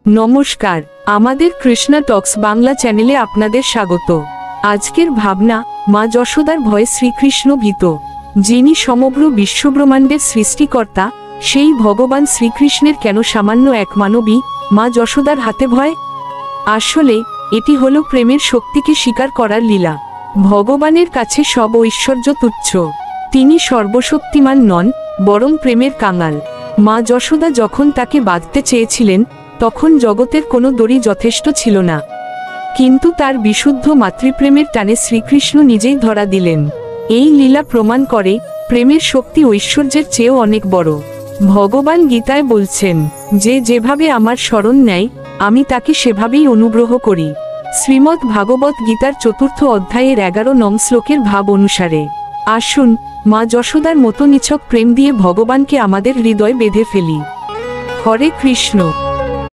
নমস্কার, আমাদের কৃষ্ণা টক্স বাংলা চ্যানেলে আপনাদের স্বাগত। আজকের ভাবনা, মা যশোদার ভয়ে শ্রীকৃষ্ণ ভীত। যিনি সমগ্র বিশ্বব্রহ্মাণ্ডের সৃষ্টিকর্তা, সেই ভগবান শ্রীকৃষ্ণের কেন সামান্য এক মানবী মা যশোদার হাতে ভয়? আসলে এটি হলো প্রেমের শক্তিকে স্বীকার করার লীলা। ভগবানের কাছে সব ঐশ্বর্য তুচ্ছ। তিনি সর্বশক্তিমান নন, বরং প্রেমের কাঙাল। মা যশোদা যখন তাকে বাঁধতে চেয়েছিলেন, তখন জগতের কোনো দড়ি যথেষ্ট ছিল না। কিন্তু তার বিশুদ্ধ মাতৃপ্রেমের টানে শ্রীকৃষ্ণ নিজেই ধরা দিলেন। এই লীলা প্রমাণ করে, প্রেমের শক্তি ঐশ্বর্যের চেয়েও অনেক বড়। ভগবান গীতায় বলছেন, যে যেভাবে আমার শরণ নেয়, আমি তাকে সেভাবেই অনুগ্রহ করি। শ্রীমদ্ ভাগবত গীতার ৪র্থ অধ্যায়ের ১১ নং শ্লোকের ভাব অনুসারে আসুন, মা যশোদার মতো নিছক প্রেম দিয়ে ভগবানকে আমাদের হৃদয়ে বেঁধে ফেলি। হরে কৃষ্ণ।